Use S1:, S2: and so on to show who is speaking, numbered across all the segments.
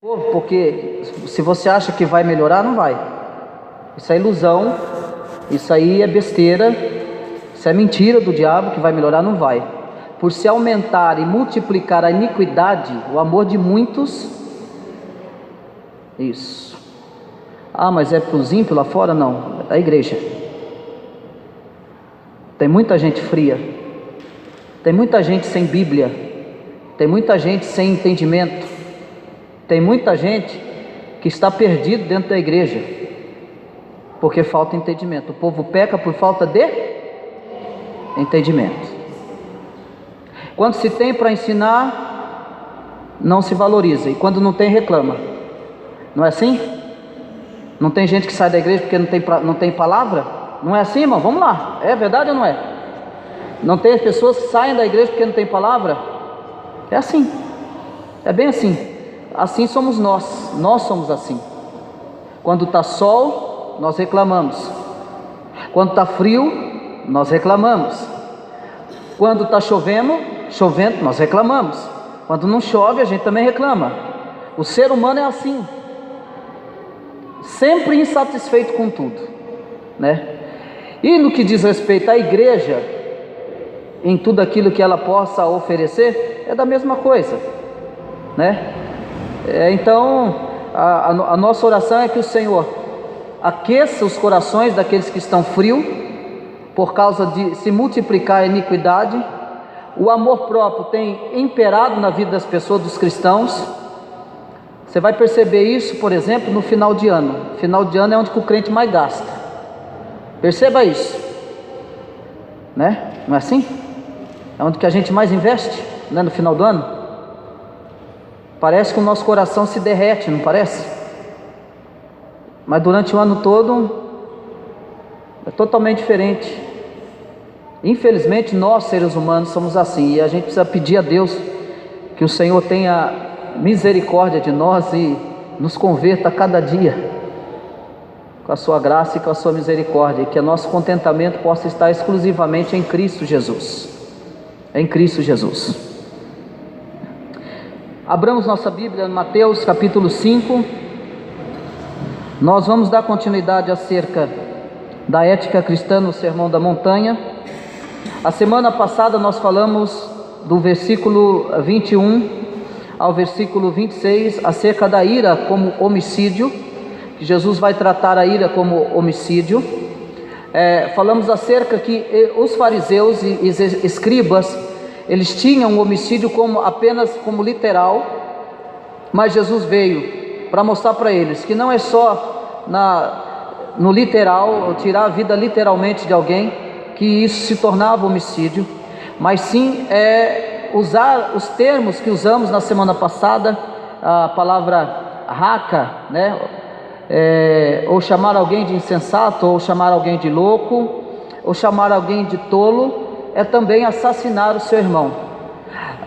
S1: Porque se você acha que vai melhorar, não vai. Isso é ilusão, isso aí é besteira, isso é mentira do diabo, que vai melhorar, não vai. Por se aumentar e multiplicar a iniquidade, o amor de muitos, isso. Ah, mas é para os ímpios lá fora? Não, é da igreja. Tem muita gente fria, tem muita gente sem Bíblia, tem muita gente sem entendimento, tem muita gente que está perdido dentro da igreja, porque falta entendimento. O povo peca por falta de entendimento. Quando se tem para ensinar, não se valoriza, e quando não tem, reclama. Não é assim? Não tem gente que sai da igreja porque não tem palavra? Não é assim, irmão? Vamos lá, é verdade ou não é? Não tem pessoas que saem da igreja porque não tem palavra? É assim, é bem assim. Assim somos nós somos assim. Quando está sol, nós reclamamos. Quando está frio, nós reclamamos. Quando está chovendo, nós reclamamos. Quando não chove, a gente também reclama. O ser humano é assim, sempre insatisfeito com tudo, né? E no que diz respeito à igreja, em tudo aquilo que ela possa oferecer, é da mesma coisa, né? Então, a nossa oração é que o Senhor aqueça os corações daqueles que estão frios, por causa de se multiplicar a iniquidade. O amor próprio tem imperado na vida das pessoas, dos cristãos. Você vai perceber isso, por exemplo, no final de ano. Final de ano é onde o crente mais gasta. Perceba isso, né? Não é assim? É onde que a gente mais investe, né? No final do ano. Parece que o nosso coração se derrete, não parece? Mas durante o ano todo é totalmente diferente. Infelizmente nós, seres humanos, somos assim, e a gente precisa pedir a Deus que o Senhor tenha misericórdia de nós e nos converta a cada dia com a sua graça e com a sua misericórdia, e que o nosso contentamento possa estar exclusivamente em Cristo Jesus. Em Cristo Jesus. Abramos nossa Bíblia em Mateus capítulo 5. Nós vamos dar continuidade acerca da ética cristã no Sermão da Montanha. A semana passada nós falamos do versículo 21 ao versículo 26 acerca da ira como homicídio, que Jesus vai tratar a ira como homicídio. Falamos acerca que os fariseus e escribas, eles tinham o homicídio apenas como literal, mas Jesus veio para mostrar para eles que não é só no literal, tirar a vida literalmente de alguém, que isso se tornava homicídio, mas sim usar os termos que usamos na semana passada, a palavra raca, né? Ou chamar alguém de insensato, ou chamar alguém de louco, ou chamar alguém de tolo, é também assassinar o seu irmão.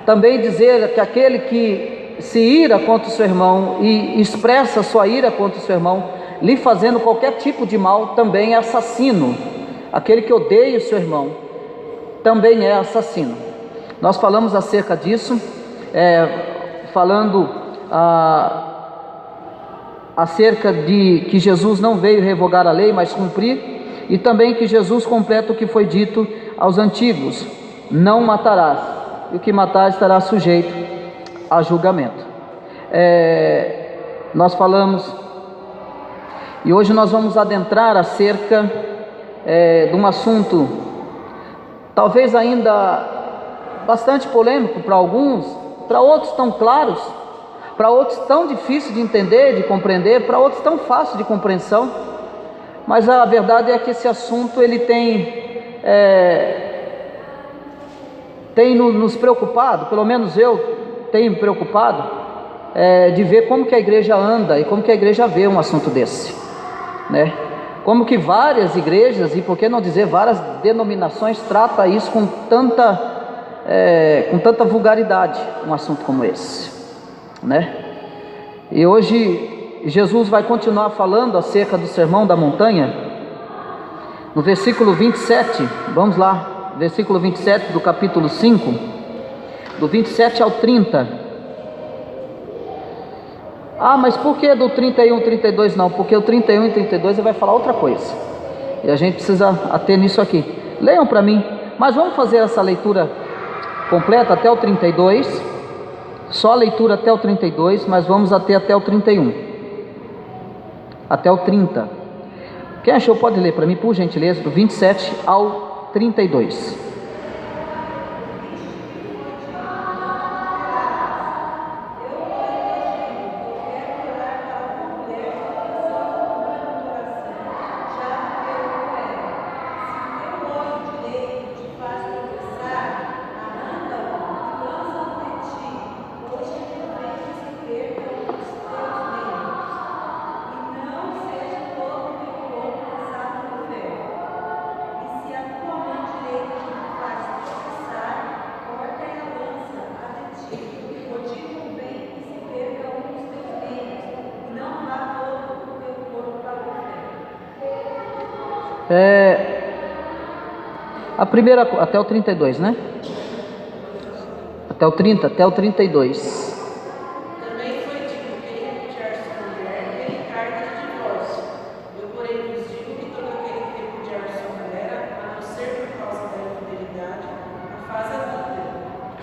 S1: Também dizer que aquele que se ira contra o seu irmão e expressa sua ira contra o seu irmão, lhe fazendo qualquer tipo de mal, também é assassino. Aquele que odeia o seu irmão também é assassino. Nós falamos acerca disso, falando acerca de que Jesus não veio revogar a lei, mas cumprir, e também que Jesus completa o que foi dito aos antigos: não matarás, e o que matar estará sujeito a julgamento. Nós falamos, e hoje nós vamos adentrar acerca de um assunto talvez ainda bastante polêmico para alguns, para outros tão claros, para outros tão difícil de entender, de compreender, para outros tão fácil de compreensão. Mas a verdade é que esse assunto ele tem nos preocupado, pelo menos eu tenho me preocupado, de ver como que a igreja anda e como que a igreja vê um assunto desse, né? Como que várias igrejas, e por que não dizer várias denominações, tratam isso com tanta vulgaridade, um assunto como esse, né? E hoje Jesus vai continuar falando acerca do Sermão da Montanha, no versículo 27, vamos lá, versículo 27 do capítulo 5, do 27 ao 30. Ah, mas por que do 31 e 32 não? Porque o 31 e 32 ele vai falar outra coisa. E a gente precisa ater nisso aqui. Leiam para mim. Mas vamos fazer essa leitura completa até o 32. Só a leitura até o 32, mas vamos até o 31. Até o 30. Quem achou pode ler para mim, por gentileza, do 27 ao 32. A primeira, até o 32, né? Até o 30, até o 32.
S2: Também foi dito que ele repudiar sua mulher, ele carta de divórcio. Eu, porém, vos digo que todo aquele que repudiar sua mulher, a não ser por causa da infidelidade, a faz adúltera.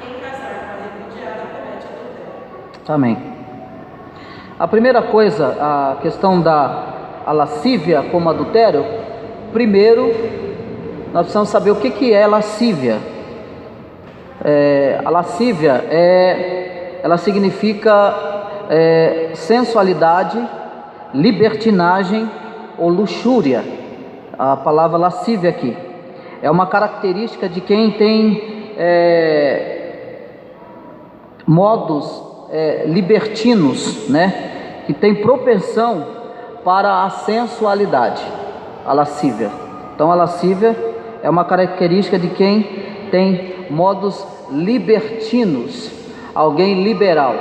S2: Quem casar com a repudiada comete adultério.
S1: Amém. A primeira coisa, a questão da lascívia como adultério. Primeiro, nós precisamos saber o que é lascívia. A lascívia ela significa sensualidade, libertinagem ou luxúria. A palavra lascívia aqui é uma característica de quem tem modos libertinos, né? Que tem propensão para a sensualidade, a lascívia. Então a lascívia é uma característica de quem tem modos libertinos, alguém liberal.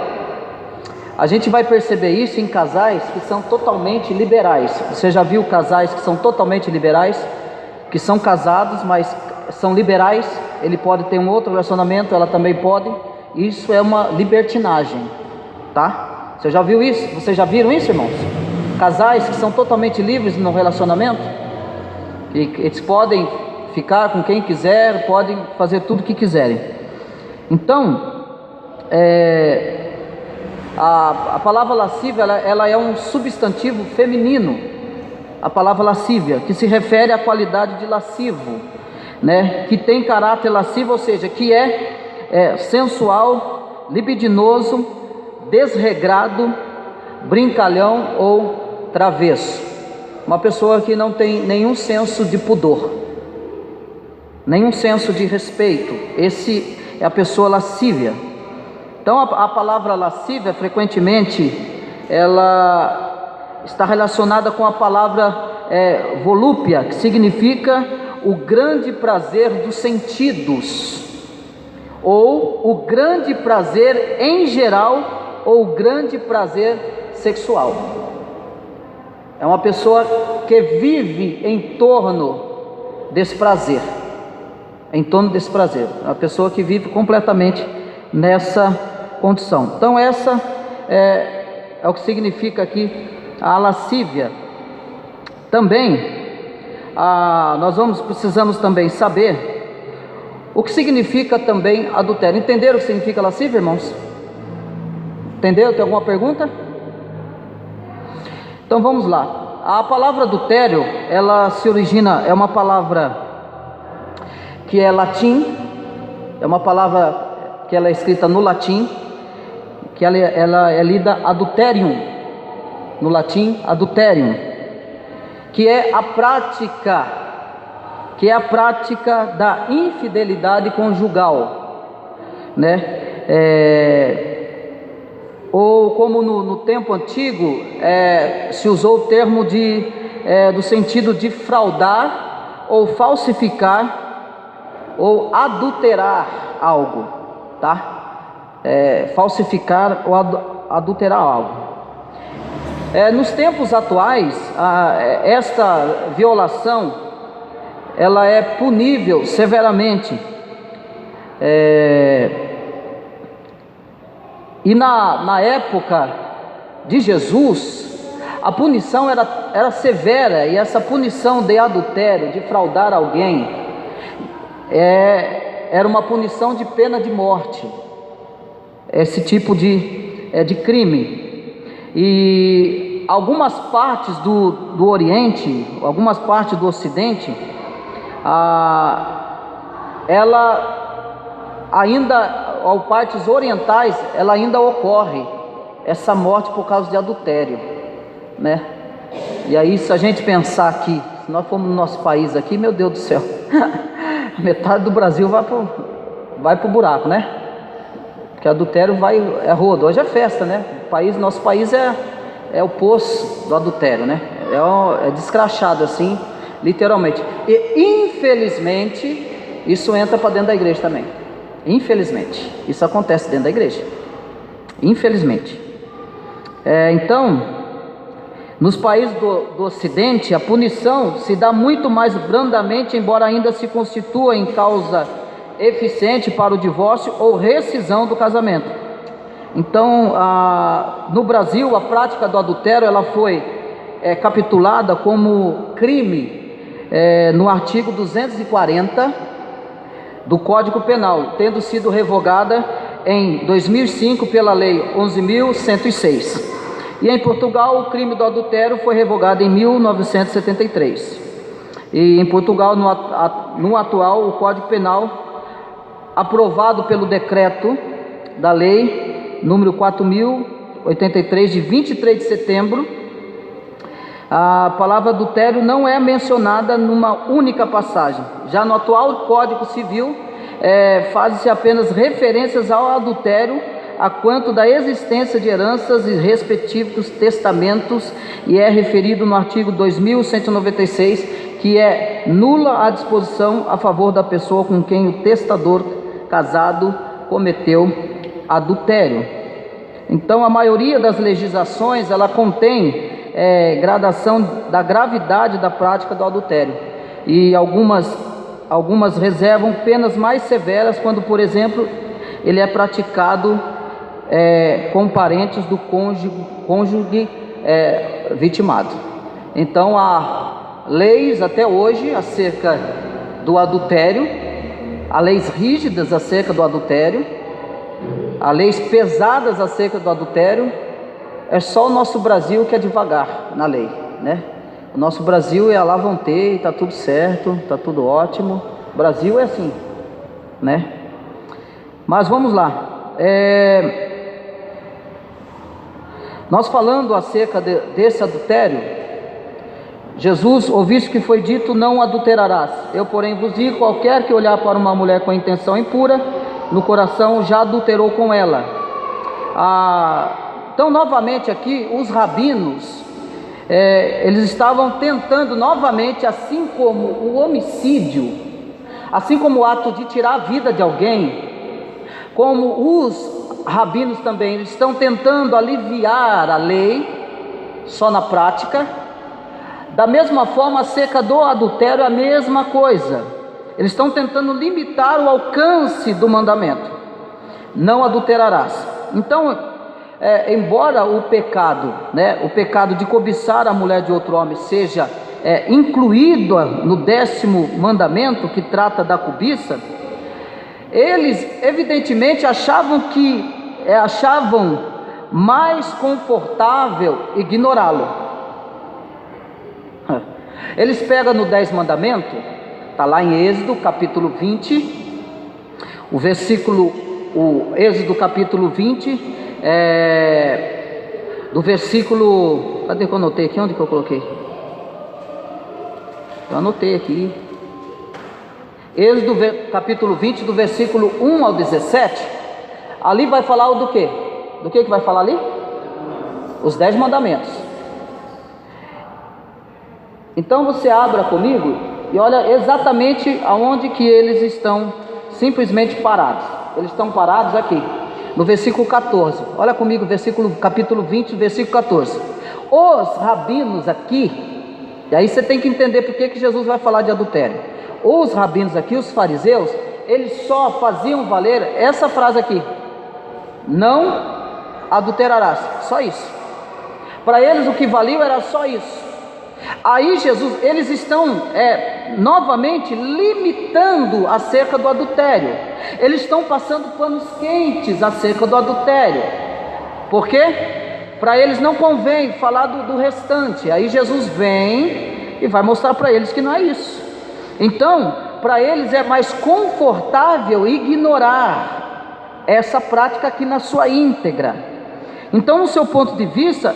S1: A gente vai perceber isso em casais que são totalmente liberais. Você já viu casais que são totalmente liberais, que são casados, mas são liberais? Ele pode ter um outro relacionamento, ela também pode. Isso é uma libertinagem, tá? Você já viu isso? Vocês já viram isso, irmãos? Casais que são totalmente livres no relacionamento, e eles podem ficar com quem quiser, podem fazer tudo o que quiserem. Então, a palavra lascívia, ela é um substantivo feminino, a palavra lascívia, que se refere à qualidade de lascivo, né? Que tem caráter lascivo, ou seja, que é sensual, libidinoso, desregrado, brincalhão ou travesso. Uma pessoa que não tem nenhum senso de pudor, nenhum senso de respeito. Esse é a pessoa lascívia. Então a palavra lascívia frequentemente ela está relacionada com a palavra volúpia, que significa o grande prazer dos sentidos, ou o grande prazer em geral, ou o grande prazer sexual. É uma pessoa que vive em torno desse prazer, em torno desse prazer. É uma pessoa que vive completamente nessa condição. Então essa é o que significa aqui a lascívia. Também nós precisamos também saber o que significa também adultério. Entenderam o que significa lascívia, irmãos? Entenderam? Tem alguma pergunta? Então vamos lá. A palavra adultério, ela se origina, é uma palavra que é latim, é uma palavra que ela é escrita no latim, que ela é lida adulterium, no latim adulterium, que é a prática da infidelidade conjugal, né? Ou como no tempo antigo se usou o termo do sentido de fraudar ou falsificar ou adulterar algo, tá? Falsificar ou adulterar algo. Nos tempos atuais, esta violação ela é punível severamente. E na época de Jesus, a punição era severa, e essa punição de adultério, de fraudar alguém, era uma punição de pena de morte, esse tipo de crime. E algumas partes do Oriente, algumas partes do Ocidente, ela ainda, ou partes orientais, ela ainda ocorre essa morte por causa de adultério, né? E aí, se a gente pensar aqui, se nós formos no nosso país aqui, meu Deus do céu, metade do Brasil vai pro buraco, né? Porque adultério é rodo. Hoje é festa, né? Nosso país é o poço do adultério, né? É descrachado assim, literalmente. E infelizmente isso entra para dentro da igreja também. Infelizmente isso acontece dentro da igreja, infelizmente. Então, nos países do Ocidente, a punição se dá muito mais brandamente, embora ainda se constitua em causa eficiente para o divórcio ou rescisão do casamento. Então, no Brasil, a prática do adultério ela foi capitulada como crime no artigo 240 do Código Penal, tendo sido revogada em 2005 pela Lei 11.106. E em Portugal, o crime do adultério foi revogado em 1973. E em Portugal, no atual, o Código Penal, aprovado pelo decreto da Lei número 4.083, de 23 de setembro, a palavra adultério não é mencionada numa única passagem. Já no atual Código Civil, faz-se apenas referências ao adultério, a quanto da existência de heranças e respectivos testamentos, e é referido no artigo 2196, que é nula a disposição a favor da pessoa com quem o testador casado cometeu adultério. Então, a maioria das legislações, ela contém gradação da gravidade da prática do adultério, e algumas reservam penas mais severas quando, por exemplo, ele é praticado com parentes do cônjuge vitimado. Então, há leis até hoje acerca do adultério, há leis rígidas acerca do adultério, há leis pesadas acerca do adultério. É só o nosso Brasil que é devagar na lei, né? O nosso Brasil lá vão ter, está tudo certo, está tudo ótimo. O Brasil é assim, né? Mas vamos lá. Nós falando acerca desse adultério, Jesus, ouviste que foi dito, não adulterarás. Eu, porém, vos digo, qualquer que olhar para uma mulher com intenção impura, no coração já adulterou com ela. Então, novamente aqui, os rabinos, eles estavam tentando novamente, assim como o homicídio, assim como o ato de tirar a vida de alguém, como os rabinos também, eles estão tentando aliviar a lei, só na prática. Da mesma forma, acerca do adultério, a mesma coisa. Eles estão tentando limitar o alcance do mandamento, não adulterarás. Então, embora o pecado, o pecado de cobiçar a mulher de outro homem seja incluído no 10º mandamento, que trata da cobiça, eles evidentemente achavam mais confortável ignorá-lo. Eles pegam no 10 mandamento, está lá em Êxodo capítulo 20, Êxodo capítulo 20, do versículo, cadê que eu anotei aqui? Onde que eu coloquei? Eu anotei aqui. Êxodo capítulo 20, do versículo 1 ao 17, ali vai falar do quê? Do que vai falar ali? Os 10 mandamentos. Então você abra comigo e olha exatamente aonde que eles estão simplesmente parados. Eles estão parados aqui, no versículo 14. Olha comigo, capítulo 20, versículo 14. Os rabinos aqui, e aí você tem que entender por que Jesus vai falar de adultério. Os rabinos aqui, os fariseus, eles só faziam valer essa frase aqui: não adulterarás, só isso. Para eles o que valia era só isso. Aí Jesus, eles estão novamente limitando acerca do adultério. Eles estão passando panos quentes acerca do adultério. Por quê? Para eles não convém falar do restante. Aí Jesus vem e vai mostrar para eles que não é isso. Então, para eles é mais confortável ignorar essa prática aqui na sua íntegra. Então, no seu ponto de vista,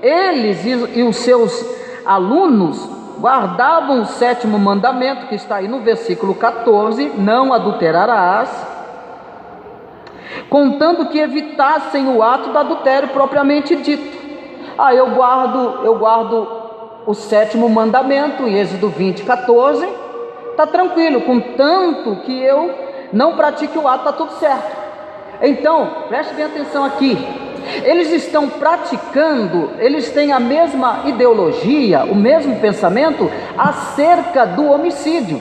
S1: eles e os seus alunos guardavam o 7º mandamento, que está aí no versículo 14, não adulterarás, contando que evitassem o ato do adultério propriamente dito. Eu guardo o 7º mandamento, em Êxodo 20, 14, está tranquilo, contanto que eu não pratique o ato, está tudo certo. Então, preste bem atenção aqui. Eles estão praticando, eles têm a mesma ideologia, o mesmo pensamento acerca do homicídio.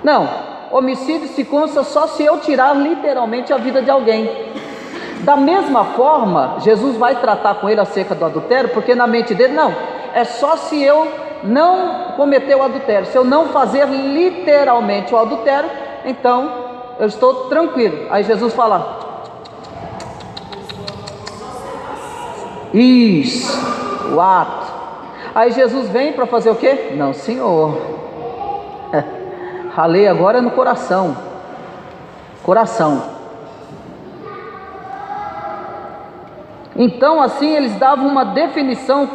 S1: Não, homicídio se consta só se eu tirar literalmente a vida de alguém. Da mesma forma, Jesus vai tratar com ele acerca do adultério, porque na mente dele, não, é só se eu não cometer o adultério, se eu não fazer literalmente o adultério, então eu estou tranquilo. Aí Jesus fala: isso, o ato. Aí Jesus vem para fazer o quê? Não, Senhor. Ralei agora no coração. Então, assim, eles davam uma definição,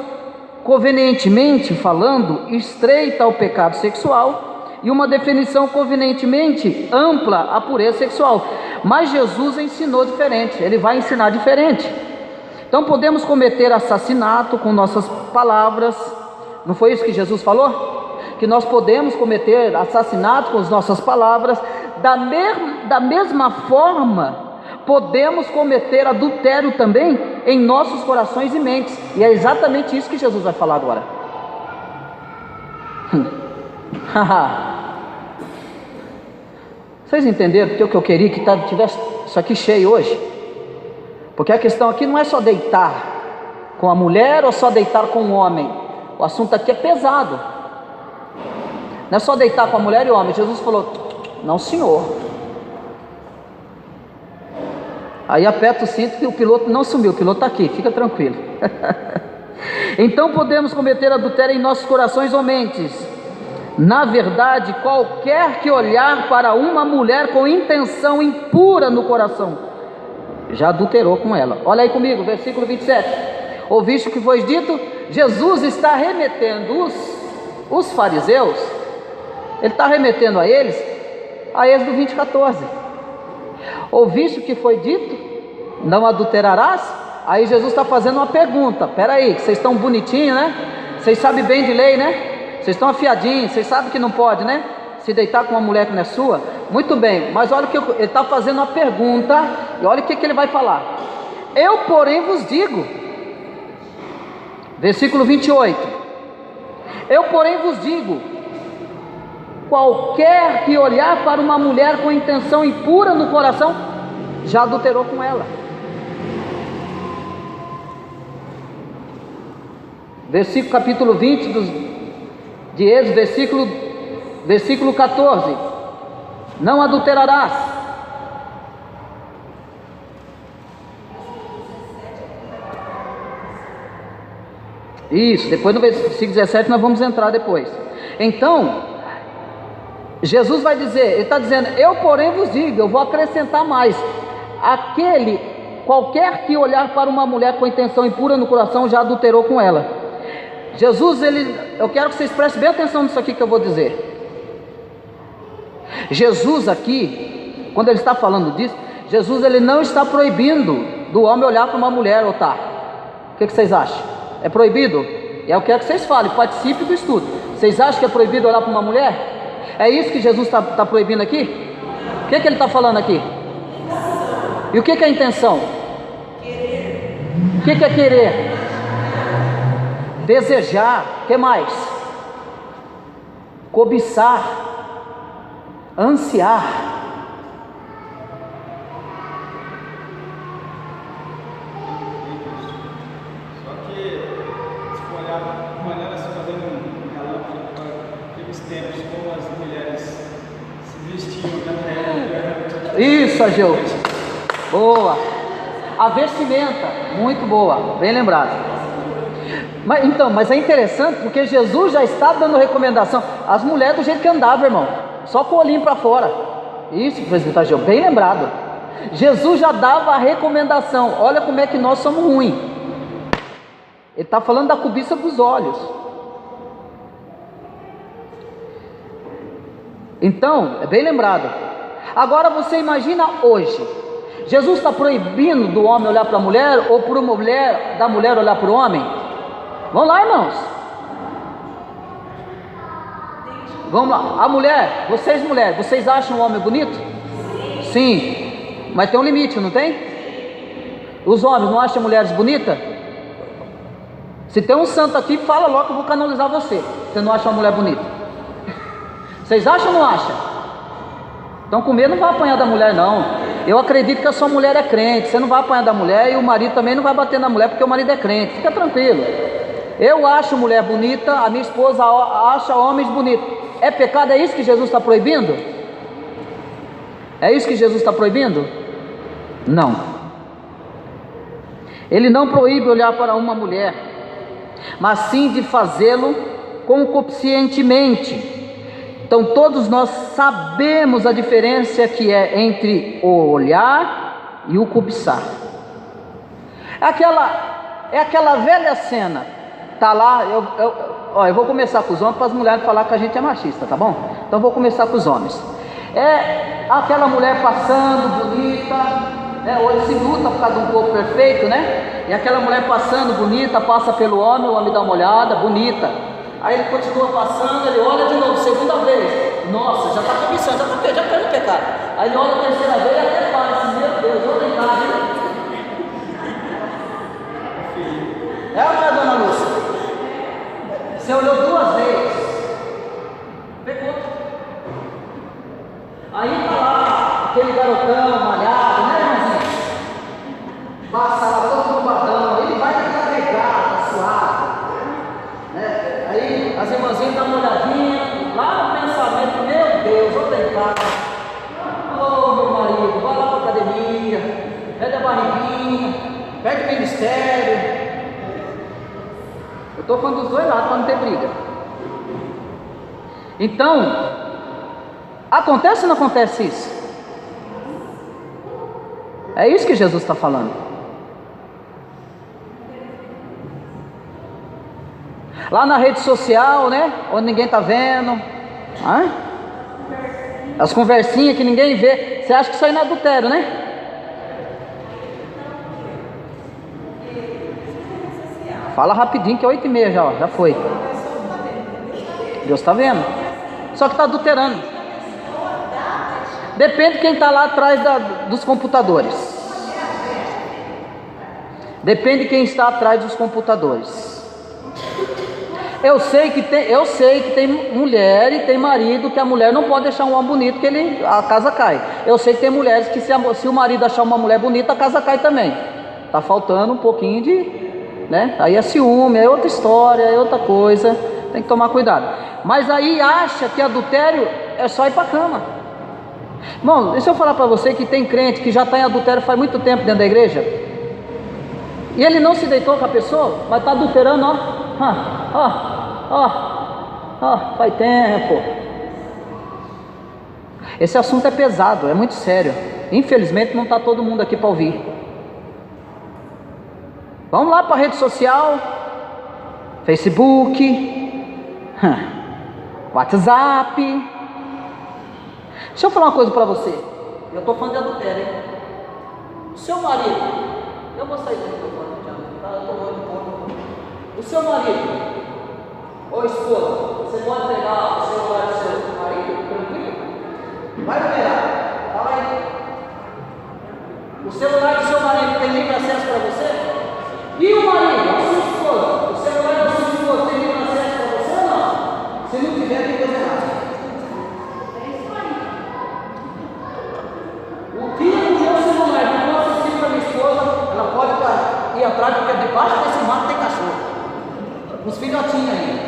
S1: convenientemente falando, estreita ao pecado sexual, e uma definição convenientemente ampla à pureza sexual. Mas Jesus ensinou diferente, ele vai ensinar diferente. Então podemos cometer assassinato com nossas palavras. Não foi isso que Jesus falou? Que nós podemos cometer assassinato com as nossas palavras. Da mesma forma, podemos cometer adultério também em nossos corações e mentes. E é exatamente isso que Jesus vai falar agora. Vocês entenderam porque o que eu queria que tivesse isso aqui cheio hoje? Porque a questão aqui não é só deitar com a mulher ou só deitar com o homem. O assunto aqui é pesado. Não é só deitar com a mulher e o homem. Jesus falou: não, Senhor. Aí aperta o cinto que o piloto não sumiu, o piloto está aqui, fica tranquilo. Então podemos cometer adultério em nossos corações ou mentes. Na verdade, qualquer que olhar para uma mulher com intenção impura no coração, já adulterou com ela. Olha aí comigo, versículo 27. Ouviste o que foi dito? Jesus está remetendo os fariseus, ele está remetendo a eles, a Êxodo 20, 14. Ouviste o que foi dito? Não adulterarás? Aí Jesus está fazendo uma pergunta. Espera aí, vocês estão bonitinhos, né? Vocês sabem bem de lei, né? Vocês estão afiadinhos, vocês sabem que não pode, né? Se deitar com uma mulher que não é sua. Muito bem, mas olha que ele está fazendo uma pergunta. E olha o que ele vai falar. Eu porém vos digo, versículo 28, eu porém vos digo, qualquer que olhar para uma mulher com intenção impura no coração, já adulterou com ela. Versículo capítulo 20 de Êxodo, versículo 14, não adulterarás. Isso, depois no versículo 17 nós vamos entrar depois. Então, Jesus vai dizer, ele está dizendo, eu porém vos digo, eu vou acrescentar mais, qualquer que olhar para uma mulher com intenção impura no coração, já adulterou com ela. Jesus, eu quero que vocês prestem bem atenção nisso aqui que eu vou dizer. Jesus aqui, quando ele está falando disso, Jesus ele não está proibindo do homem olhar para uma mulher, ou tá? O que vocês acham? É proibido? E eu quero que vocês falem, participem do estudo. Vocês acham que é proibido olhar para uma mulher? É isso que Jesus está proibindo aqui? O que ele está falando aqui? E o que é a intenção? O que é querer? Desejar. O que mais? Cobiçar. Ansiar.
S3: porque se for olhar, olhando assim, fazendo um relógio aqueles tempos, como as mulheres se vestiam na terra.
S1: Isso, Ageu. Boa. A vestimenta, muito boa, bem lembrado. Mas é interessante porque Jesus já está dando recomendação. As mulheres do jeito que andavam, irmão, só com o olhinho para fora. Isso, presbítero Ageu, bem lembrado. Jesus já dava a recomendação. Olha como é que nós somos ruins. Ele está falando da cobiça dos olhos. Então, é bem lembrado. Agora você imagina hoje, Jesus está proibindo do homem olhar para a mulher, ou para uma mulher, da mulher olhar para o homem? Vamos lá, irmãos. Vamos lá. A mulher, vocês acham o homem bonito? Sim. Mas tem um limite, não tem? Os homens não acham mulheres bonitas? Se tem um santo aqui, fala logo que eu vou canonizar você. Você não acha uma mulher bonita? Vocês acham ou não acham? Então com medo não vai apanhar da mulher não. Eu acredito que a sua mulher é crente. Você não vai apanhar da mulher e o marido também não vai bater na mulher porque o marido é crente. Fica tranquilo. Eu acho mulher bonita, a minha esposa acha homens bonitos. É pecado? É isso que Jesus está proibindo? É isso que Jesus está proibindo? Não. Ele não proíbe olhar para uma mulher, mas sim de fazê-lo concupiscentemente. Então todos nós sabemos a diferença que é entre o olhar e o cobiçar. É aquela velha cena. Tá lá, eu vou começar com os homens para as mulheres falar que a gente é machista, tá bom? Então eu vou começar com os homens. É aquela mulher passando bonita, né? Hoje se luta por causa de um corpo perfeito, né? E aquela mulher passando bonita, passa pelo homem, o homem dá uma olhada, bonita. Aí ele continua passando, ele olha de novo, segunda vez. Nossa, já está cobiçando, já caiu no pecado. Aí ele olha a terceira vez e até fala, meu Deus, vou tentar, hein? É ou não é, dona Lúcia? Você olhou 2 vezes, pegou. Aí tá lá, aquele garotão malhado, né, irmãzinho? Passa lá todo bombadão, ele vai carregar, tá suado, né? Aí as irmãzinhas dão uma olhadinha, lá no pensamento, meu Deus, vou tentar. Ô meu marido, vai lá pra academia, pede a barriguinha, pede o ministério. Eu estou falando dos dois lados para não ter briga. Então, acontece ou não acontece isso? É isso que Jesus está falando. Lá na rede social, né? Onde ninguém está vendo. As conversinhas que ninguém vê. Você acha que isso aí não é adultério, né? Fala rapidinho que é 8h30 já, ó, já foi. Deus está vendo. Só que está adulterando. Depende de quem está lá atrás dos computadores. Depende de quem está atrás dos computadores. Eu sei que tem mulher e tem marido que a mulher não pode deixar um homem bonito que a casa cai. Eu sei que tem mulheres que se o marido achar uma mulher bonita, a casa cai também. Está faltando um pouquinho de... né? Aí é ciúme, é outra história, é outra coisa, tem que tomar cuidado. Mas aí acha que adultério é só ir para a cama. Bom, deixa eu falar para você que tem crente que já está em adultério faz muito tempo dentro da igreja, e ele não se deitou com a pessoa, mas está adulterando, faz tempo. Esse assunto é pesado, é muito sério. Infelizmente não está todo mundo aqui para ouvir. Vamos lá para a rede social, Facebook, WhatsApp. Deixa eu falar uma coisa para você. Eu estou falando de adultério, hein? O seu marido, eu vou sair do microfone, eu estou olhando um pouco. O seu marido, ou esposa, você pode pegar o celular do seu marido, tranquilo? Vai pegar, fala aí. O celular do seu marido tem livre acesso para você? E o marido, a sua esposa, o celular da sua esposa tem livre acesso para você ou não? Se não tiver, tem coisa errada. O que o meu celular não pode assistir para minha esposa, ela pode ir atrás, porque debaixo desse mato tem cachorro. Os filhotinhos aí.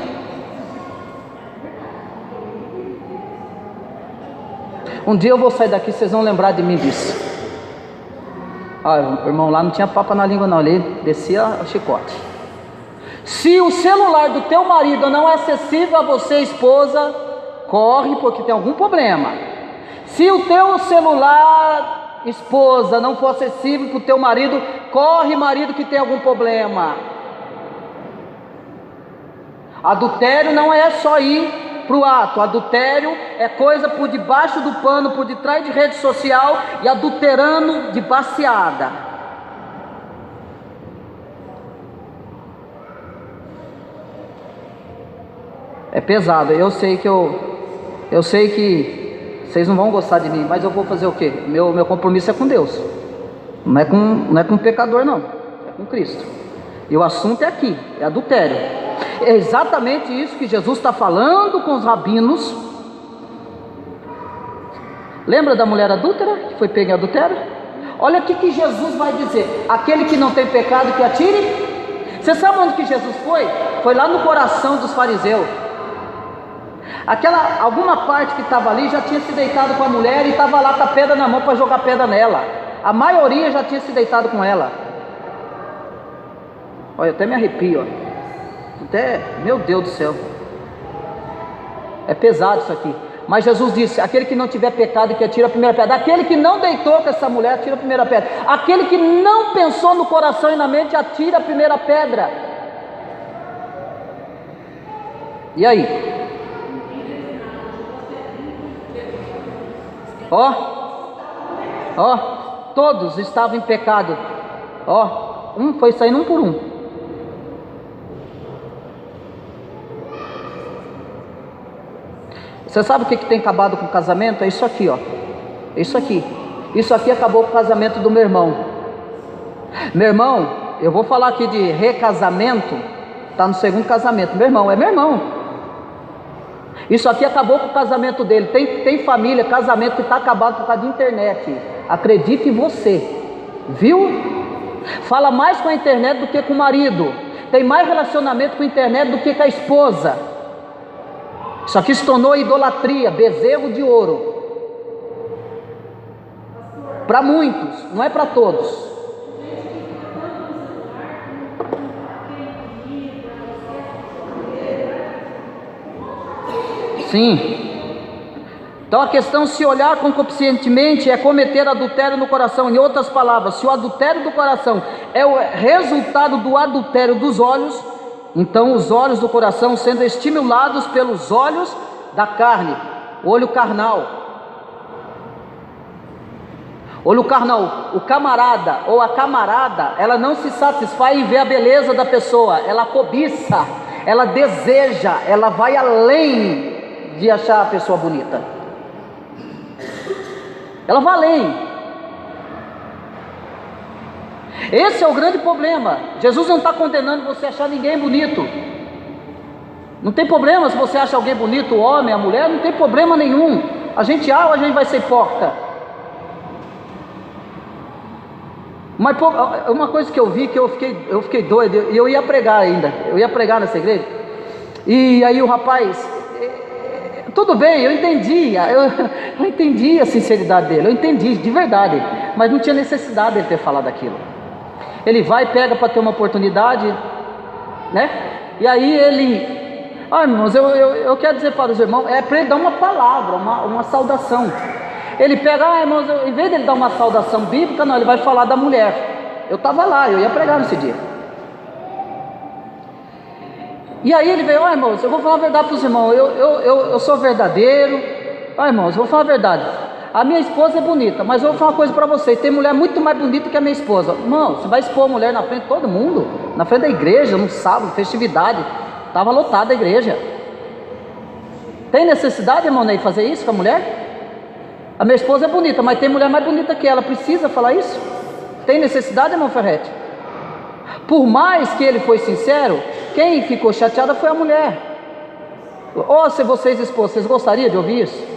S1: Um dia eu vou sair daqui, vocês vão lembrar de mim disso. O irmão lá não tinha papa na língua não, ele descia o chicote. Se o celular do teu marido não é acessível a você, esposa, corre porque tem algum problema. Se o teu celular, esposa, não for acessível para o teu marido, corre, marido, que tem algum problema. Adultério não é só ir para o ato. Adultério é coisa por debaixo do pano, por detrás de rede social e adulterando de baseada. É pesado. Eu sei que vocês não vão gostar de mim, mas eu vou fazer o quê? Meu compromisso é com Deus. Não é com pecador não, é com Cristo. E o assunto é aqui, é adultério. É exatamente isso que Jesus está falando com os rabinos. Lembra da mulher adúltera que foi pega em adultério? Olha o que Jesus vai dizer: aquele que não tem pecado que atire. Você sabe onde que Jesus foi? Foi lá no coração dos fariseus. Alguma parte que estava ali já tinha se deitado com a mulher e estava lá com a pedra na mão para jogar pedra nela. A maioria já tinha se deitado com ela. Olha, eu até me arrepio, meu Deus do céu, é pesado isso aqui. Mas Jesus disse: aquele que não tiver pecado que atira a primeira pedra. Aquele que não deitou com essa mulher, atira a primeira pedra. Aquele que não pensou no coração e na mente, atira a primeira pedra. E aí? Todos estavam em pecado. Foi saindo um por um. Você sabe o que tem acabado com o casamento? É isso aqui, Isso aqui acabou com o casamento do meu irmão. Meu irmão, eu vou falar aqui de recasamento. Está no segundo casamento. Meu irmão, é meu irmão. Isso aqui acabou com o casamento dele. Tem família, casamento que está acabado por causa de internet. Acredite em você. Viu? Fala mais com a internet do que com o marido. Tem mais relacionamento com a internet do que com a esposa. Isso aqui se tornou idolatria, bezerro de ouro. Para muitos, não é para todos. Sim. Então a questão, se olhar concupiscentemente, é cometer adultério no coração. Em outras palavras, se o adultério do coração é o resultado do adultério dos olhos, então os olhos do coração sendo estimulados pelos olhos da carne, olho carnal. Olho carnal, o camarada ou a camarada, ela não se satisfaz em ver a beleza da pessoa, ela cobiça, ela deseja, ela vai além de achar a pessoa bonita. Ela vai além. Esse é o grande problema. Jesus não está condenando você a achar ninguém bonito. Não tem problema se você acha alguém bonito, o homem, a mulher, não tem problema nenhum. A gente vai ser hipócrita. Mas uma coisa que eu vi, que eu fiquei doido, e eu ia pregar ainda, eu ia pregar nessa igreja, e aí o rapaz, tudo bem, eu entendi a sinceridade dele, eu entendi, de verdade, mas não tinha necessidade dele ter falado aquilo. Ele vai, pega para ter uma oportunidade, né? E aí ele, irmãos, eu quero dizer para os irmãos, é para ele dar uma palavra, uma saudação. Ele pega, irmãos, em vez de ele dar uma saudação bíblica, não, ele vai falar da mulher. Eu estava lá, eu ia pregar nesse dia. E aí ele veio, irmãos, eu vou falar a verdade para os irmãos, eu sou verdadeiro. Irmãos, eu vou falar a verdade. A minha esposa é bonita, mas eu vou falar uma coisa para vocês: tem mulher muito mais bonita que a minha esposa. Irmão, você vai expor a mulher na frente de todo mundo, na frente da igreja, no sábado, festividade, estava lotada a igreja. Tem necessidade, irmão, de fazer isso com a mulher? A minha esposa é bonita, mas tem mulher mais bonita que ela, precisa falar isso? Tem necessidade, irmão Ferretti? Por mais que ele foi sincero, quem ficou chateada foi a mulher. Ou se vocês esposas, vocês gostariam de ouvir isso?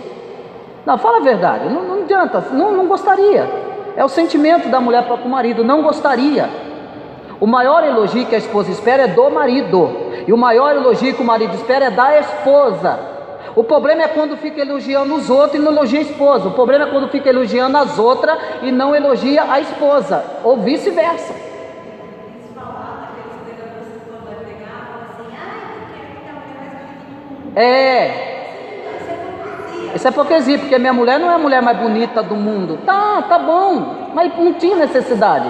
S1: Não, fala a verdade, não adianta, não gostaria. É o sentimento da mulher para com o marido, não gostaria. O maior elogio que a esposa espera é do marido. E o maior elogio que o marido espera é da esposa. O problema é quando fica elogiando os outros e não elogia a esposa. O problema é quando fica elogiando as outras e não elogia a esposa, ou vice-versa. Isso é hipocrisia, porque minha mulher não é a mulher mais bonita do mundo. Tá bom, mas não tinha necessidade.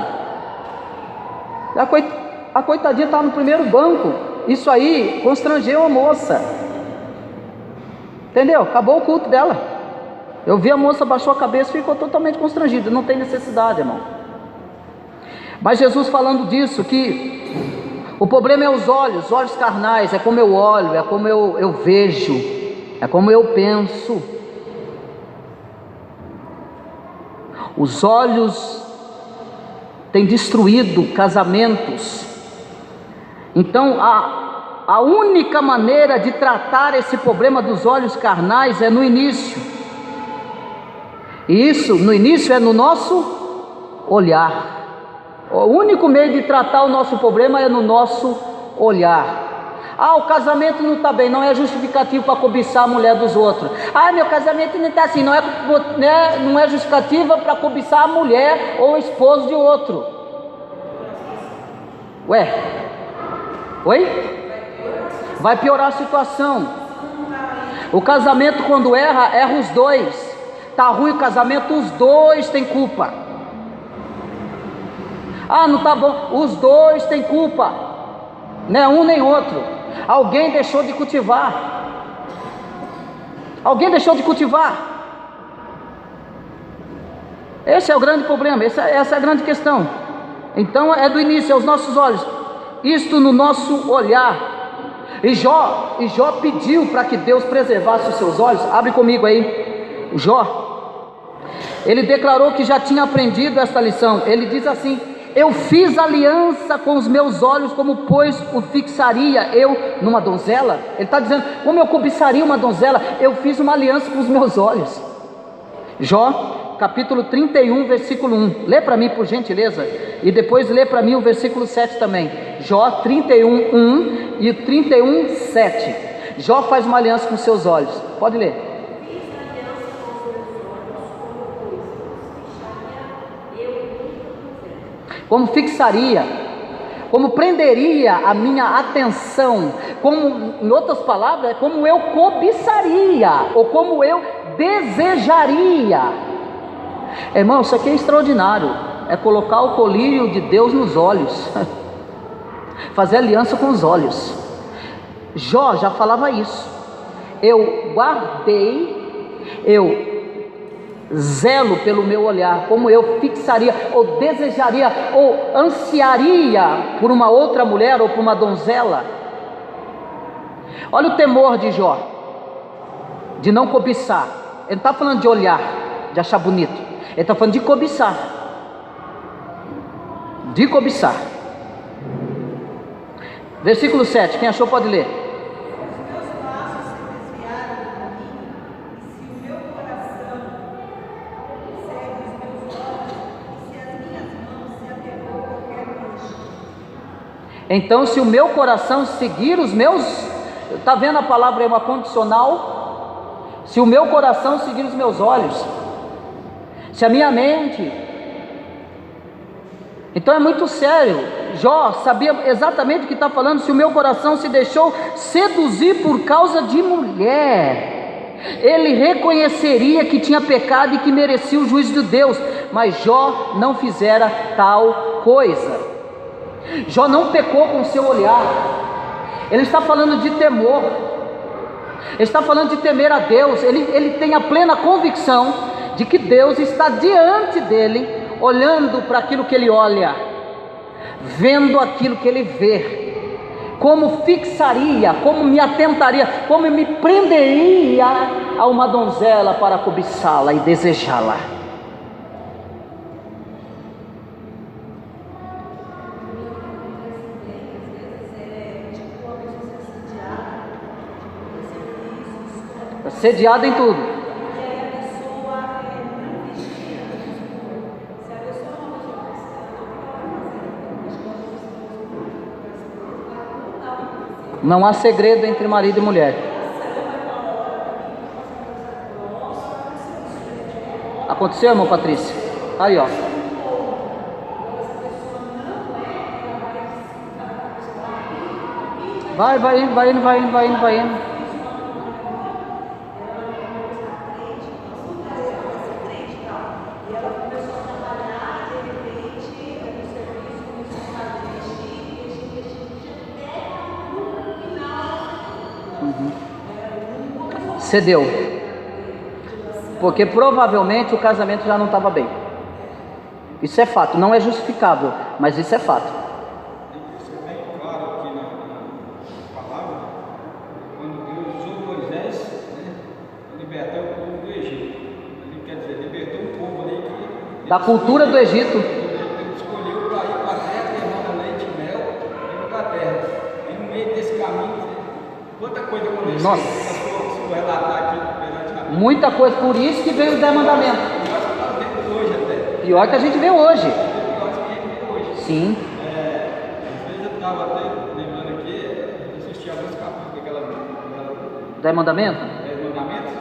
S1: A coitadinha estava no primeiro banco. Isso aí constrangeu a moça. Entendeu? Acabou o culto dela. Eu vi a moça, baixou a cabeça e ficou totalmente constrangida. Não tem necessidade, irmão. Mas Jesus falando disso, que o problema é os olhos carnais. É como eu olho, é como eu vejo, é como eu penso. Os olhos têm destruído casamentos. Então a única maneira de tratar esse problema dos olhos carnais é no início. E isso no início é no nosso olhar. O único meio de tratar o nosso problema é no nosso olhar. O casamento não está bem, não é justificativo para cobiçar a mulher dos outros. Meu casamento não está assim, não é justificativa para cobiçar a mulher ou o esposo de outro. Oi? Vai piorar a situação. O casamento, quando erra os dois. Está ruim o casamento, os dois têm culpa. Não está bom, os dois têm culpa. Não é um nem outro. Alguém deixou de cultivar. Esse é o grande problema, essa é a grande questão. Então é do início, é os nossos olhos. Isto no nosso olhar. E Jó pediu para que Deus preservasse os seus olhos. Abre comigo aí, Jó. Ele declarou que já tinha aprendido esta lição. Ele diz assim: eu fiz aliança com os meus olhos, como pois o fixaria eu numa donzela? Ele está dizendo, como eu cobiçaria uma donzela? Eu fiz uma aliança com os meus olhos. Jó, capítulo 31, versículo 1. Lê para mim, por gentileza. E depois lê para mim o versículo 7 também. Jó 31, 1 e 31, 7. Jó faz uma aliança com os seus olhos. Pode ler. Como fixaria, como prenderia a minha atenção, como, em outras palavras, como eu cobiçaria, ou como eu desejaria. Irmão, isso aqui é extraordinário, é colocar o colírio de Deus nos olhos, fazer aliança com os olhos. Jó já falava isso, eu guardei, eu zelo pelo meu olhar, como eu fixaria, ou desejaria, ou ansiaria por uma outra mulher, ou por uma donzela. Olha o temor de Jó, de não cobiçar. Ele não está falando de olhar, de achar bonito, ele está falando de cobiçar. Versículo 7, quem achou pode ler. Então, se o meu coração seguir os meus, está vendo a palavra é uma condicional? Se o meu coração seguir os meus olhos, se a minha mente, então é muito sério. Jó sabia exatamente o que está falando. Se o meu coração se deixou seduzir por causa de mulher, ele reconheceria que tinha pecado e que merecia o juízo de Deus, mas Jó não fizera tal coisa. Jó não pecou com seu olhar. Ele está falando de temor, ele está falando de temer a Deus. Ele tem a plena convicção de que Deus está diante dele, olhando para aquilo que ele olha, vendo aquilo que ele vê. Como fixaria, como me atentaria, como me prenderia a uma donzela para cobiçá-la e desejá-la. Sediado em tudo. Não há segredo entre marido e mulher. Aconteceu, irmão Patrícia? Aí, ó. Vai indo. Cedeu, porque provavelmente o casamento já não estava bem. Isso é fato, não é justificável, mas isso é fato.
S3: Isso é bem claro aqui na palavra, quando Deus usou Moisés, né, para libertar o povo do Egito. Ele quer dizer, libertou um povo ali que
S1: Da cultura do Egito.
S3: Ele escolheu para ir para a terra que emana leite e mel, e para a terra. E no meio desse caminho, quanta coisa aconteceu.
S1: Nossa.
S3: Relatar aqui perante a
S1: Muita coisa, por isso que veio os 10 mandamentos. Pior que a gente vê hoje. Sim.
S3: Às vezes eu estava até lembrando aqui, eu assisti alguns capítulos daquela
S1: 10 mandamentos?
S3: 10 mandamentos,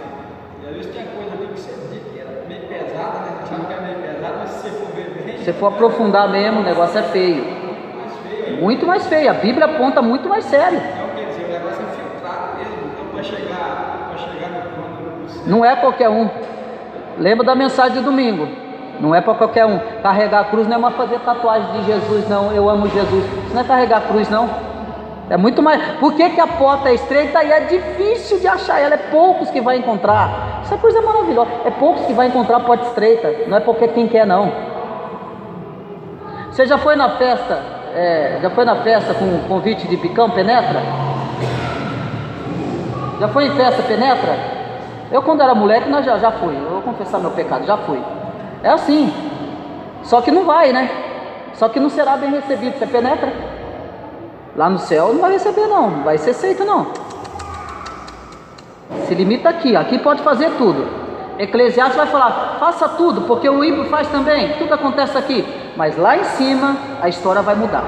S3: e às vezes tinha coisa ali que você dizia que era meio pesada, né? Achava que era meio pesada, mas se você for ver bem.
S1: Se for aprofundar mesmo, o negócio é feio.
S3: Mais feio.
S1: Muito mais feio. A Bíblia aponta muito mais sério.
S3: Então quer dizer, o negócio é filtrado mesmo. Então para chegar no plano do céu.
S1: Não é qualquer um. Lembra da mensagem de domingo? Não é para qualquer um. Carregar a cruz não é mais fazer tatuagem de Jesus, não. Eu amo Jesus. Isso não é carregar a cruz, não. É muito mais. Por que a porta é estreita e é difícil de achar ela? É poucos que vai encontrar. Isso é coisa maravilhosa. É poucos que vai encontrar a porta estreita. Não é porque quem quer, não. Você já foi na festa? Já foi na festa com convite de picão, penetra? Já foi em festa penetra? Eu quando era moleque, já fui. Eu vou confessar meu pecado, já fui. É assim. Só que não vai, né? Só que não será bem recebido. Você penetra? Lá no céu não vai receber, não. Não vai ser aceito, não. Se limita aqui. Aqui pode fazer tudo. Eclesiastes vai falar, faça tudo, porque o ímpio faz também. Tudo acontece aqui. Mas lá em cima, a história vai mudar.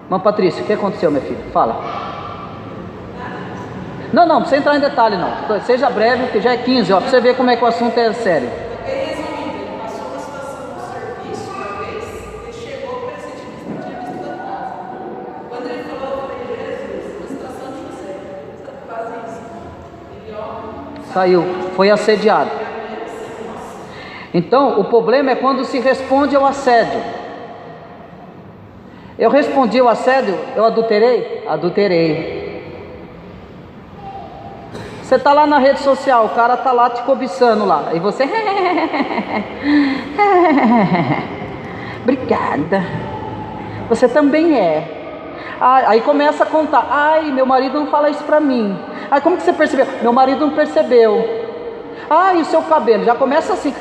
S1: Irmã Patrícia, o que aconteceu, minha filha? Fala. Não precisa entrar em detalhe, não. Seja breve, porque já é 15, ó, para você ver como é que o assunto é sério.
S2: Resumindo, ele passou uma situação no serviço uma vez, ele chegou para esse tipo de visto da casa. Quando ele falou, eu falei, Jesus, uma situação de você, faz isso. Ele, ó,
S1: Saiu, foi assediado. Então, o problema é quando se responde ao assédio. Eu respondi ao assédio, eu adulterei? Adulterei. Você está lá na rede social, o cara está lá te cobiçando lá, e você... Obrigada. Você também é. Aí começa a contar, ai, meu marido não fala isso pra mim. Ai, como que você percebeu? Meu marido não percebeu. Ah, e o seu cabelo? Já começa assim,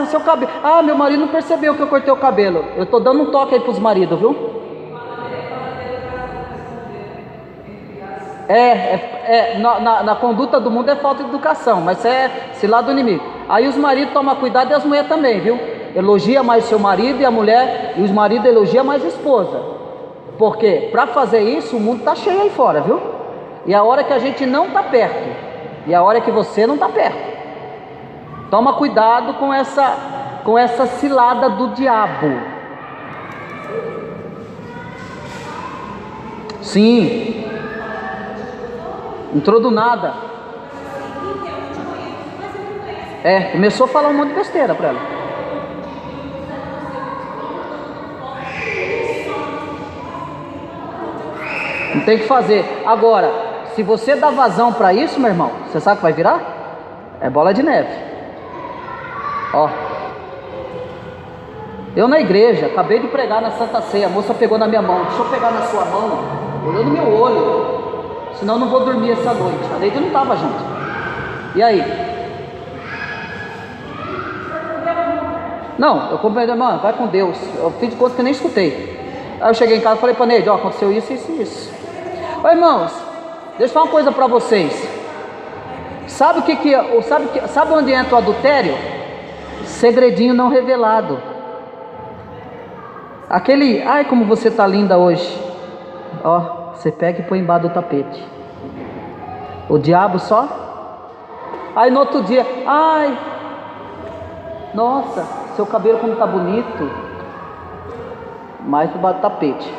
S1: o seu cabelo. Ah, meu marido não percebeu que eu cortei o cabelo. Eu estou dando um toque aí para os maridos, viu? Na conduta do mundo é falta de educação, mas isso é esse lado do inimigo. Aí os maridos tomam cuidado e as mulheres também, viu? Elogia mais seu marido e a mulher, e os maridos elogiam mais a esposa. Porque para fazer isso o mundo está cheio aí fora, viu? E a hora que a gente não está perto, e a hora que você não está perto. Toma cuidado com essa cilada do diabo. Sim. Entrou do nada. Começou a falar um monte de besteira para ela. Não tem o que fazer. Agora, se você dá vazão para isso, meu irmão, você sabe o que vai virar? É bola de neve. Ó. Eu na igreja, acabei de pregar na Santa Ceia, a moça pegou na minha mão. Deixa eu pegar na sua mão, olhou no meu olho. Senão eu não vou dormir essa noite. A Neide não estava junto. E aí? Não, eu comprei, irmã, vai com Deus. Eu fiz de conta que eu nem escutei. Aí eu cheguei em casa e falei para a Neide, ó, aconteceu isso, isso e isso. Ô irmãos, deixa eu falar uma coisa para vocês. Sabe onde entra o adultério? Segredinho não revelado. Aquele, ai como você está linda hoje. Ó, você pega e põe embaixo do tapete. O diabo só. Aí no outro dia, ai, nossa, seu cabelo como tá bonito. Mais embaixo do tapete.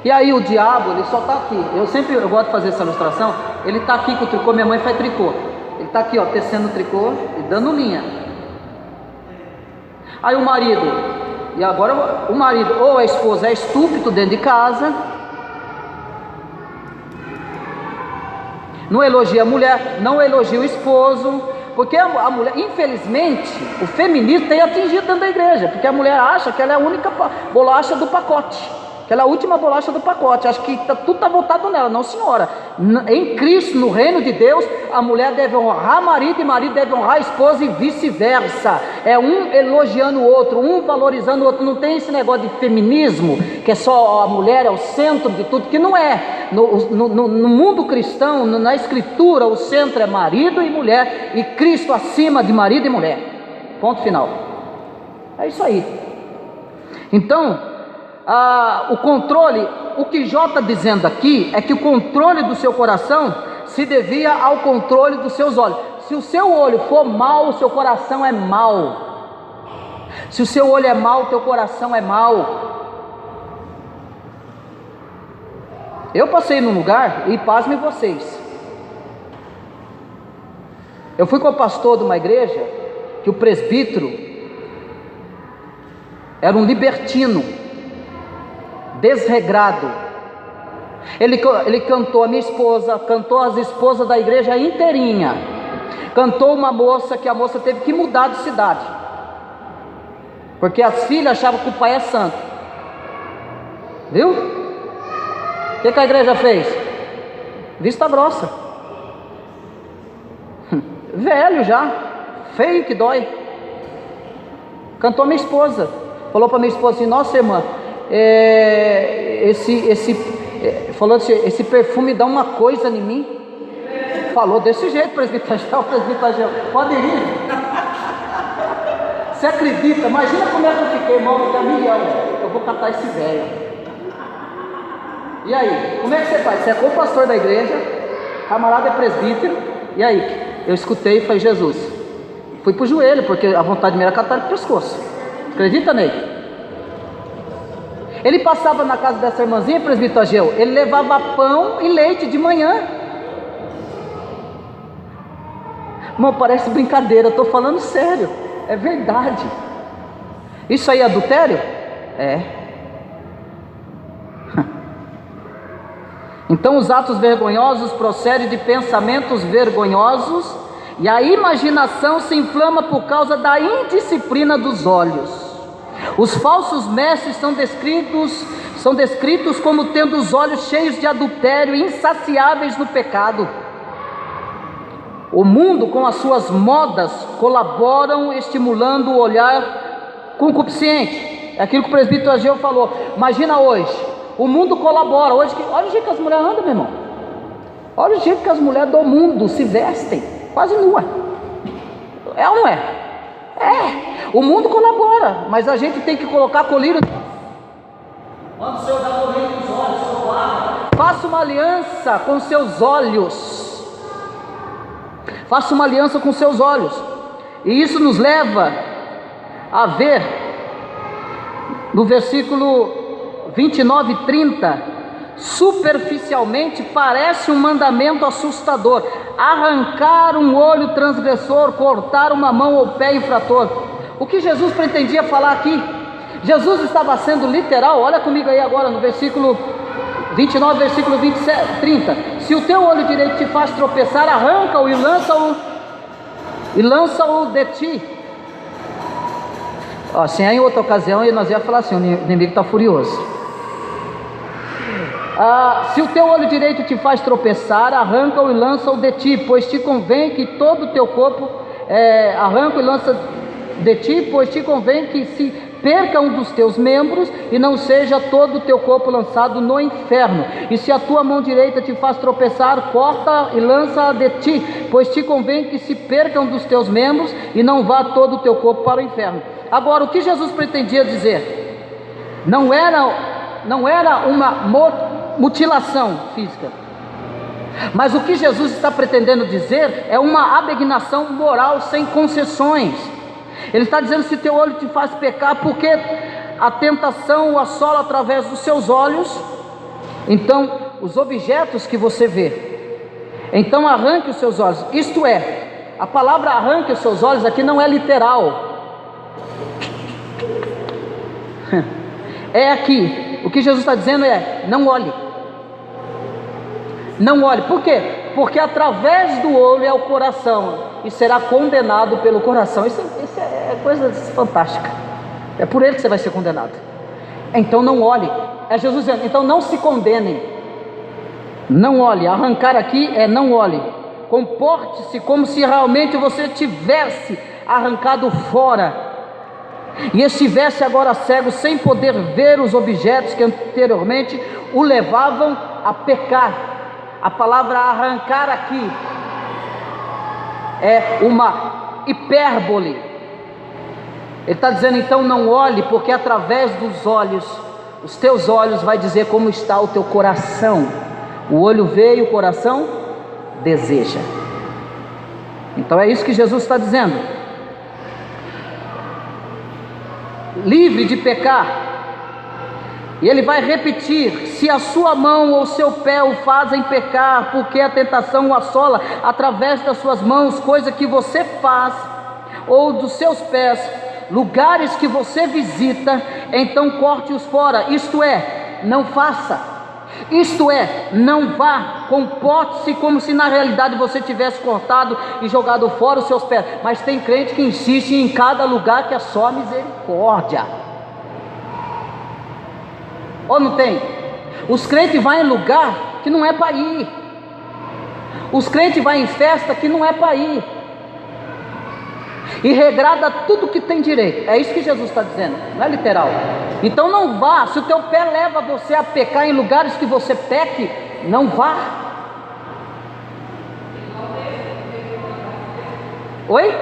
S1: E aí o diabo, ele só tá aqui. Eu gosto de fazer essa ilustração. Ele tá aqui com o tricô, minha mãe faz tricô. Ele tá aqui, ó, tecendo o tricô e dando linha. Aí o marido, e agora o marido ou a esposa é estúpido dentro de casa, não elogia a mulher, não elogia o esposo, porque a mulher, infelizmente, o feminismo tem atingido dentro da igreja, porque a mulher acha que ela é a única bolacha do pacote, que ela é a última bolacha do pacote, acha que tudo está voltado nela. Não, senhora, em Cristo, no reino de Deus, a mulher deve honrar marido e marido deve honrar a esposa e vice-versa, é um elogiando o outro, um valorizando o outro. Não tem esse negócio de feminismo, que é só a mulher é o centro de tudo, que não é. No mundo cristão, na escritura, o centro é marido e mulher, e Cristo acima de marido e mulher, ponto final. É isso aí. Então, o controle, o que Jó está dizendo aqui é que o controle do seu coração se devia ao controle dos seus olhos. Se o seu olho for mau, o seu coração é mau. Se o seu olho é mau, o teu coração é mau. Eu passei num lugar, e pasmem vocês, eu fui com o pastor de uma igreja, que o presbítero era um libertino, desregrado. Ele cantou a minha esposa, cantou as esposas da igreja inteirinha, cantou uma moça, que a moça teve que mudar de cidade, porque as filhas achavam que o pai é santo. Viu? O que a igreja fez? Vista grossa. Velho já, feio que dói. Cantou a minha esposa, falou para minha esposa assim: nossa irmã, falou assim, esse perfume dá uma coisa em mim. Falou desse jeito, presbítero, pode ir. Você acredita? Imagina como é que eu fiquei, irmão, da milhão. Eu vou catar esse velho. E aí, como é que você faz? Você é co-pastor da igreja, camarada é presbítero. E aí, eu escutei e falei: Jesus. Fui pro joelho, porque a vontade minha era catar ele pro pescoço. Acredita, Ney? Ele passava na casa dessa irmãzinha, presbítero Ageu, ele levava pão e leite de manhã. Irmão, parece brincadeira, eu estou falando sério, é verdade. Isso aí é adultério? É. Então os atos vergonhosos procedem de pensamentos vergonhosos, e a imaginação se inflama por causa da indisciplina dos olhos. Os falsos mestres são descritos como tendo os olhos cheios de adultério, insaciáveis no pecado. O mundo, com as suas modas, colaboram estimulando o olhar concupiscente. É aquilo que o presbítero Ageu falou. Imagina hoje, o mundo colabora. Hoje, olha o jeito que as mulheres andam, meu irmão. Olha o jeito que as mulheres do mundo se vestem, quase nua. É ou não é? É. O mundo colabora, mas a gente tem que colocar colírio. Manda o Senhor dar colírio nos olhos, seu guarda. Faça uma aliança com seus olhos. Faça uma aliança com seus olhos. E isso nos leva a ver no versículo 29 e 30, superficialmente parece um mandamento assustador: arrancar um olho transgressor, cortar uma mão ou pé infrator. O que Jesus pretendia falar aqui? Jesus estava sendo literal. Olha comigo aí agora no versículo 29, versículo 30. Se o teu olho direito te faz tropeçar, arranca-o e lança-o de ti. Assim, em outra ocasião nós ia falar assim: o inimigo está furioso. Se o teu olho direito te faz tropeçar, arranca-o e lança-o de ti, pois te convém que todo o teu corpo arranca e lança de ti, pois te convém que se perca um dos teus membros e não seja todo o teu corpo lançado no inferno. E se a tua mão direita te faz tropeçar, corta e lança de ti, pois te convém que se perca um dos teus membros e não vá todo o teu corpo para o inferno. Agora, o que Jesus pretendia dizer? Não era uma mutilação física. Mas o que Jesus está pretendendo dizer é uma abnegação moral sem concessões. Ele está dizendo: se teu olho te faz pecar, porque a tentação o assola através dos seus olhos, então os objetos que você vê, então arranque os seus olhos. Isto é, a palavra arranque os seus olhos aqui não é literal. É aqui, o que Jesus está dizendo é: não olhe. Não olhe. Por quê? Porque através do olho é o coração, e será condenado pelo coração. Isso é coisa fantástica. É por ele que você vai ser condenado. Então não olhe. É Jesus dizendo: então não se condenem. Não olhe. Arrancar aqui é não olhe. Comporte-se como se realmente você tivesse arrancado fora e estivesse agora cego, sem poder ver os objetos que anteriormente o levavam a pecar. A palavra arrancar aqui é uma hipérbole. Ele está dizendo: então não olhe, porque através dos olhos, os teus olhos vai dizer como está o teu coração. O olho vê e o coração deseja. Então é isso que Jesus está dizendo. Livre de pecar. E ele vai repetir: se a sua mão ou seu pé o fazem pecar, porque a tentação o assola através das suas mãos, coisa que você faz, ou dos seus pés, lugares que você visita, então corte-os fora. Isto é, não faça. Isto é, não vá. Comporte-se como se na realidade você tivesse cortado e jogado fora os seus pés. Mas tem crente que insiste em cada lugar que é só misericórdia. Ou não tem? Os crentes vão em lugar que não é para ir. Os crentes vão em festa que não é para ir. E regrada tudo que tem direito. É isso que Jesus está dizendo, não é literal. Então não vá. Se o teu pé leva você a pecar em lugares que você peque, não vá. Oi?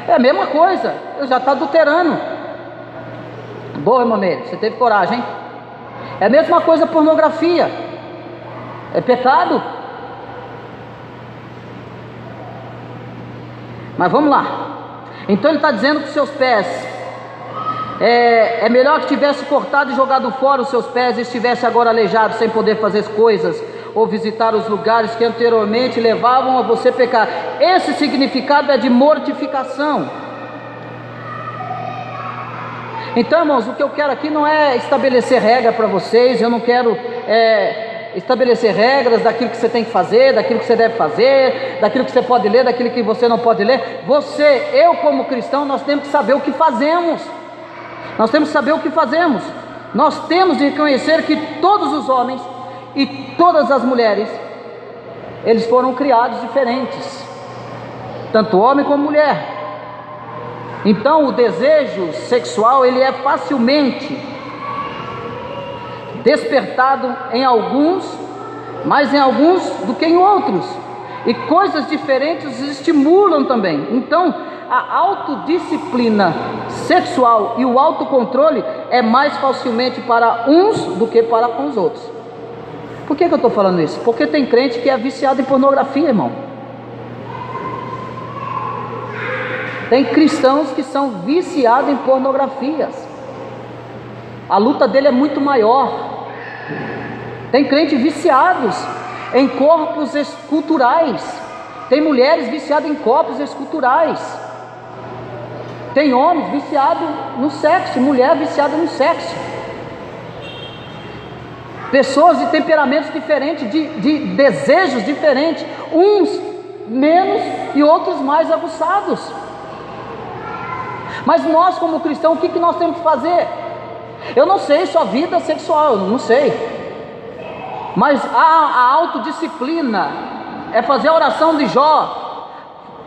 S1: É a mesma coisa. Já está adulterando. Boa, irmã Meire, você teve coragem, hein? É a mesma coisa pornografia. É pecado. Mas vamos lá. Então ele está dizendo que os seus pés é melhor que tivesse cortado e jogado fora os seus pés e estivesse agora aleijado, sem poder fazer coisas ou visitar os lugares que anteriormente levavam a você pecar. Esse significado é de mortificação. Então, irmãos, o que eu quero aqui não é estabelecer regra para vocês. Eu não quero estabelecer regras daquilo que você tem que fazer, daquilo que você deve fazer, daquilo que você pode ler, daquilo que você não pode ler. Eu como cristão, nós temos que saber o que fazemos. Nós temos que saber o que fazemos. Nós temos de reconhecer que todos os homens e todas as mulheres, eles foram criados diferentes, tanto homem como mulher. Então o desejo sexual, ele é facilmente despertado em alguns, mais em alguns do que em outros, e coisas diferentes estimulam também. Então a autodisciplina sexual e o autocontrole é mais facilmente para uns do que para com os outros. Por que eu estou falando isso? Porque tem crente que é viciado em pornografia, irmão. Tem cristãos que são viciados em pornografias. A luta dele é muito maior. Tem crentes viciados em corpos esculturais. Tem mulheres viciadas em corpos esculturais. Tem homens viciados no sexo, mulher viciada no sexo. Pessoas de temperamentos diferentes, de desejos diferentes, uns menos e outros mais aguçados. Mas nós como cristãos, o que nós temos que fazer? Eu não sei sua vida sexual, eu não sei. Mas a autodisciplina é fazer a oração de Jó.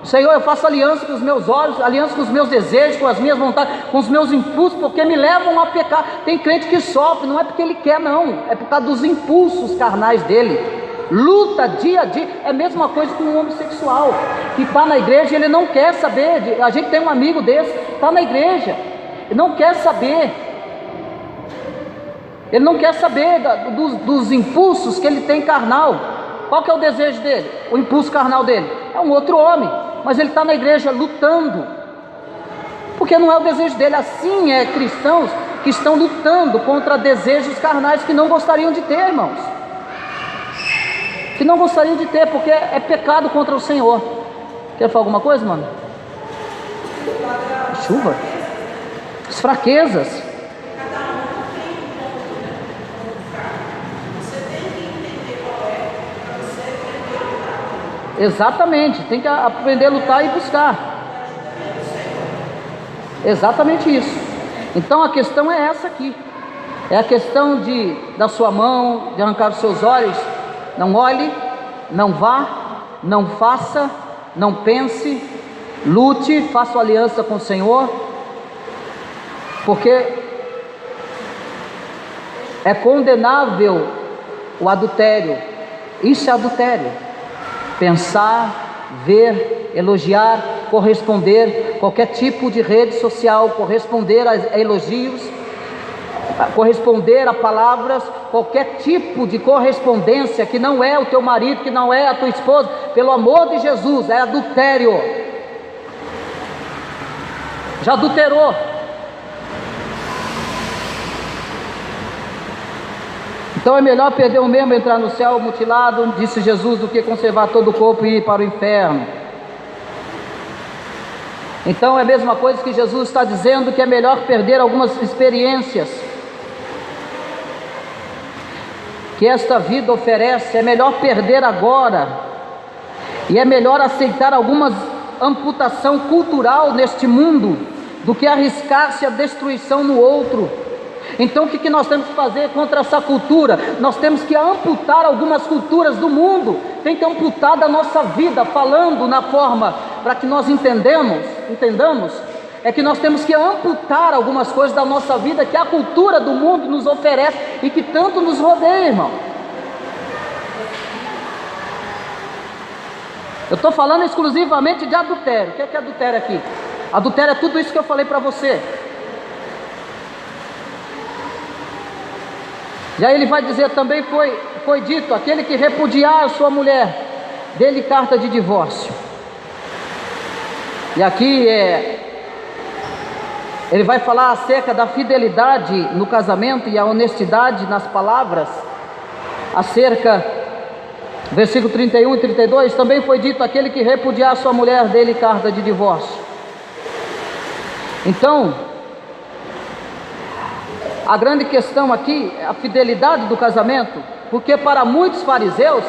S1: Senhor, eu faço aliança com os meus olhos, aliança com os meus desejos, com as minhas vontades, com os meus impulsos, porque me levam a pecar. Tem crente que sofre, não é porque ele quer não, é por causa dos impulsos carnais dele. Luta dia a dia. É a mesma coisa com um homossexual que está na igreja e ele não quer saber. A gente tem um amigo desse, está na igreja e não quer saber. Ele não quer saber dos impulsos que ele tem carnal. Qual que é o desejo dele? O impulso carnal dele é um outro homem, mas ele está na igreja lutando, porque não é o desejo dele. Assim é cristãos que estão lutando contra desejos carnais que não gostariam de ter, irmãos, que não gostariam de ter, porque é pecado contra o Senhor. Quer falar alguma coisa, mano? Chuva? As fraquezas. Exatamente, tem que aprender a lutar e buscar. Exatamente isso. Então a questão é essa aqui. É a questão da sua mão, de arrancar os seus olhos. Não olhe, não vá, não faça, não pense, lute, faça aliança com o Senhor, porque é condenável o adultério. Isso é adultério. Pensar, ver, elogiar, corresponder, qualquer tipo de rede social, corresponder a elogios, corresponder a palavras, qualquer tipo de correspondência que não é o teu marido, que não é a tua esposa, pelo amor de Jesus, é adultério. Já adulterou. Então é melhor perder um membro e entrar no céu mutilado, disse Jesus, do que conservar todo o corpo e ir para o inferno. Então é a mesma coisa que Jesus está dizendo, que é melhor perder algumas experiências que esta vida oferece. É melhor perder agora, e é melhor aceitar algumas amputação cultural neste mundo, do que arriscar-se a destruição no outro. Então o que nós temos que fazer contra essa cultura? Nós temos que amputar algumas culturas do mundo, tem que amputar da nossa vida, falando na forma, para que nós entendamos, é que nós temos que amputar algumas coisas da nossa vida, que a cultura do mundo nos oferece, e que tanto nos rodeia, irmão. Eu estou falando exclusivamente de adultério. O que é adultério aqui? Adultério é tudo isso que eu falei para você. Já ele vai dizer também, foi dito, aquele que repudiar a sua mulher, dê-lhe carta de divórcio. E aqui ele vai falar acerca da fidelidade no casamento e a honestidade nas palavras, acerca, versículo 31 e 32, também foi dito, aquele que repudiar a sua mulher, dê-lhe carta de divórcio. Então, a grande questão aqui é a fidelidade do casamento, porque para muitos fariseus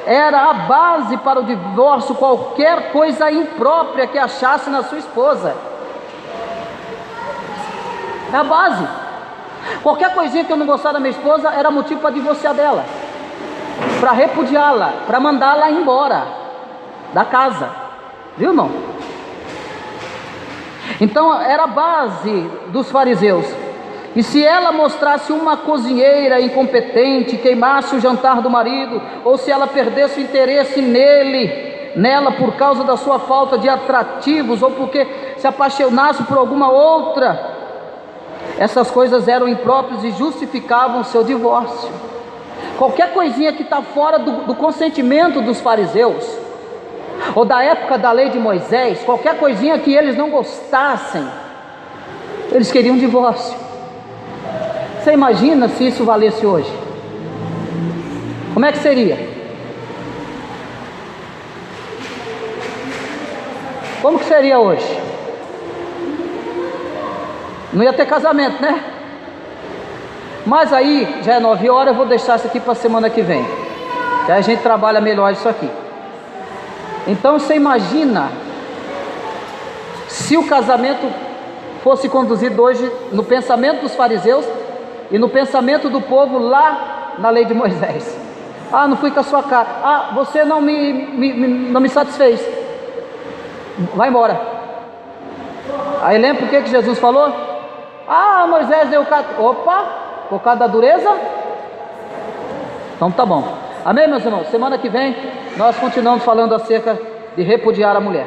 S1: era a base para o divórcio qualquer coisa imprópria que achasse na sua esposa. É a base. Qualquer coisinha que eu não gostar da minha esposa era motivo para divorciar dela, para repudiá-la, para mandá-la embora da casa. Viu, irmão? Então era a base dos fariseus. E se ela mostrasse uma cozinheira incompetente, queimasse o jantar do marido, ou se ela perdesse o interesse nela por causa da sua falta de atrativos, ou porque se apaixonasse por alguma outra, essas coisas eram impróprias e justificavam o seu divórcio. Qualquer coisinha que está fora do consentimento dos fariseus, ou da época da lei de Moisés, qualquer coisinha que eles não gostassem, eles queriam divórcio. Você imagina se isso valesse hoje? Como é que seria? Como que seria hoje? Não ia ter casamento, né? Mas aí, já é 9 horas, eu vou deixar isso aqui para a semana que vem. Que a gente trabalha melhor isso aqui. Então você imagina se o casamento fosse conduzido hoje no pensamento dos fariseus e no pensamento do povo lá na lei de Moisés. Ah, não fui com a sua cara. Ah, você não me satisfez. Vai embora. Aí lembra o que Jesus falou? Ah, Moisés deu opa, por causa da dureza? Então tá bom. Amém, meus irmãos? Semana que vem nós continuamos falando acerca de repudiar a mulher.